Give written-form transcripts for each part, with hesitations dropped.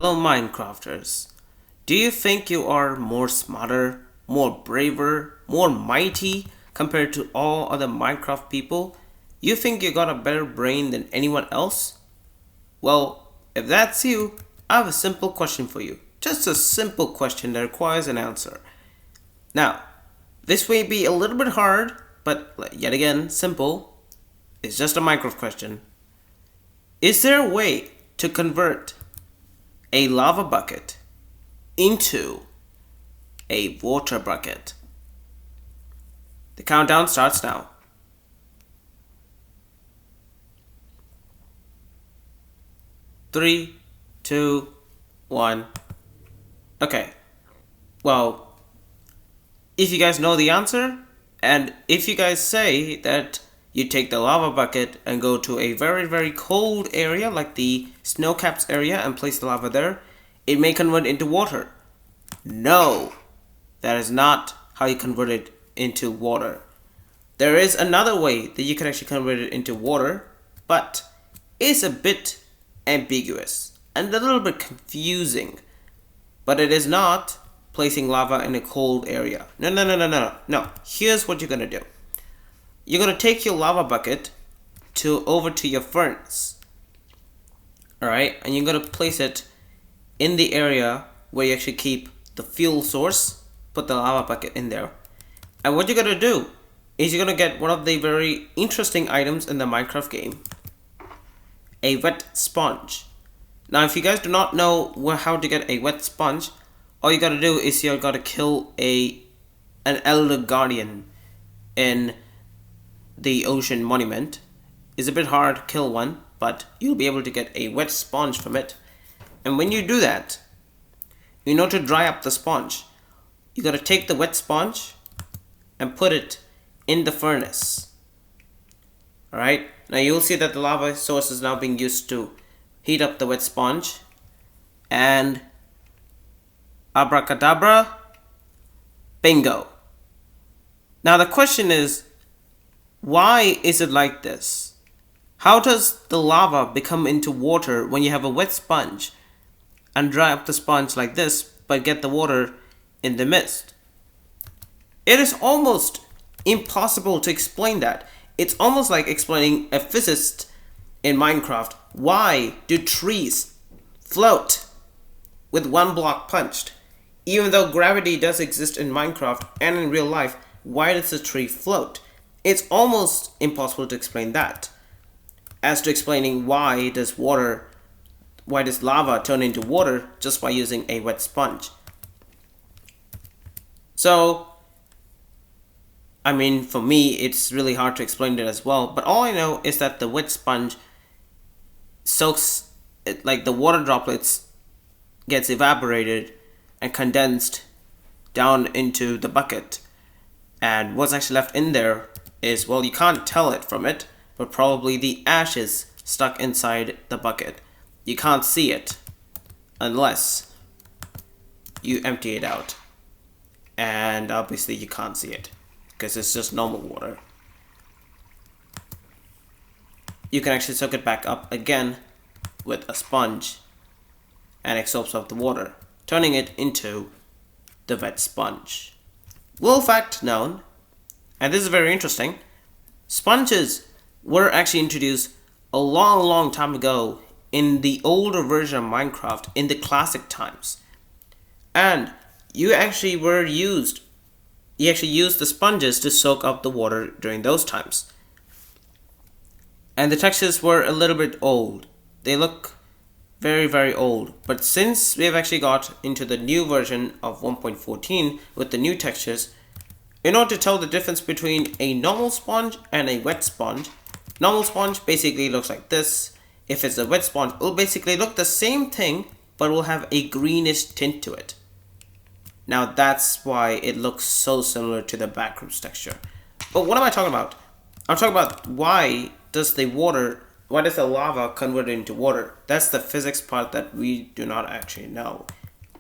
Hello, Minecrafters. Do you think you are more smarter, more braver, more mighty compared to all other Minecraft people? You think you got a better brain than anyone else? Well, if that's you, I have a simple question for you. Just a simple question that requires an answer. Now, this may be a little bit hard, but yet again, simple. It's just a Minecraft question. Is there a way to convert a lava bucket into a water bucket? The countdown starts now. 3, 2, 1. Okay. Well, if you guys know the answer, and if you guys say that you take the lava bucket and go to a very, very cold area like the snow caps area and place the lava there, it may convert into water. No, that is not how you convert it into water. There is another way that you can actually convert it into water, but it's a bit ambiguous and a little bit confusing. But it is not placing lava in a cold area. No, no, no, no, no, no. Here's what you're gonna do. You're gonna take your lava bucket over to your furnace. Alright, and you're gonna place it in the area where you actually keep the fuel source. Put the lava bucket in there. And what you're gonna do is you're gonna get one of the very interesting items in the Minecraft game. A wet sponge. Now, if you guys do not know how to get a wet sponge, all you gotta do is you gotta kill an elder guardian in the ocean monument. It's a bit hard to kill one, but you'll be able to get a wet sponge from it. And when you do that, in order to dry up the sponge, you gotta take the wet sponge and put it in the furnace. Alright, now you'll see that the lava source is now being used to heat up the wet sponge, and abracadabra, bingo. Now the question is, why is it like this? How does the lava become into water when you have a wet sponge and dry up the sponge like this, but get the water in the mist? It is almost impossible to explain that. It's almost like explaining a physicist in Minecraft. Why do trees float with one block punched? Even though gravity does exist in Minecraft and in real life, why does a tree float? It's almost impossible to explain that. As to explaining why does lava turn into water just by using a wet sponge? So, I mean, for me, it's really hard to explain it as well. But all I know is that the wet sponge soaks, like the water droplets gets evaporated and condensed down into the bucket. And what's actually left in there is, well, you can't tell it from it, but probably the ashes stuck inside the bucket. You can't see it unless you empty it out. And obviously you can't see it because it's just normal water. You can actually soak it back up again with a sponge, and it soaks up the water, turning it into the wet sponge. Little fact known, and this is very interesting, sponges were actually introduced a long, long time ago in the older version of Minecraft in the classic times. And you actually used the sponges to soak up the water during those times. And the textures were a little bit old. They look very, very old. But since we have actually got into the new version of 1.14 with the new textures, in order to tell the difference between a normal sponge and a wet sponge, normal sponge basically looks like this. If it's a wet sponge, it will basically look the same thing, but will have a greenish tint to it. Now that's why it looks so similar to the backrooms texture. But what am I talking about? I'm talking about why does the lava convert into water? That's the physics part that we do not actually know.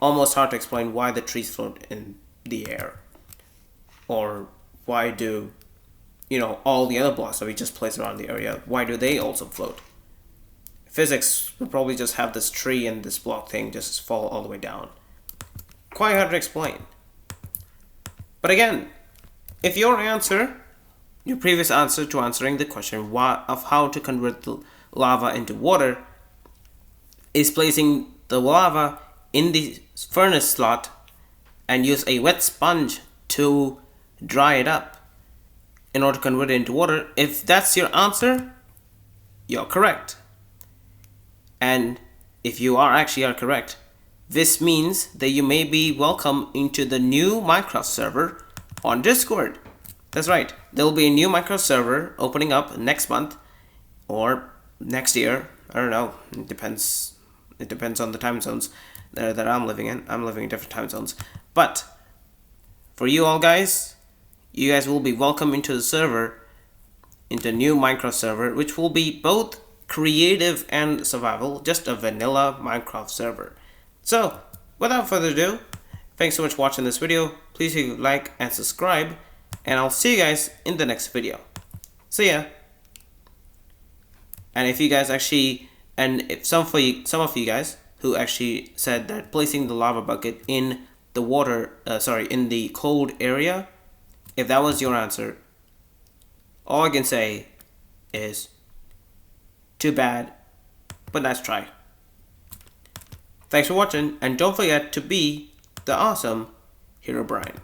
Almost hard to explain why the trees float in the air. Or why do, all the other blocks that we just placed around the area, why do they also float? physics would probably just have this tree and this block thing just fall all the way down. Quite hard to explain. But again, if your previous answer to answering the question of how to convert the lava into water is placing the lava in the furnace slot and use a wet sponge to dry it up in order to convert it into water, if that's your answer, you're correct. And if you are correct, this means that you may be welcome into the new Minecraft server on Discord. That's right, there will be a new Minecraft server opening up next month or next year. I don't know, it depends on the time zones that I'm living in. I'm living in different time zones. But for you all guys, you guys will be welcome into the server, into a new Minecraft server, which will be both creative and survival, just a vanilla Minecraft server. So, without further ado, thanks so much for watching this video. Please hit like and subscribe, and I'll see you guys in the next video. See ya! And if you guys if some of you guys who actually said that placing the lava bucket in the water, in the cold area, if that was your answer, all I can say is too bad, but nice try. Thanks for watching, and don't forget to be the awesome Herobrine.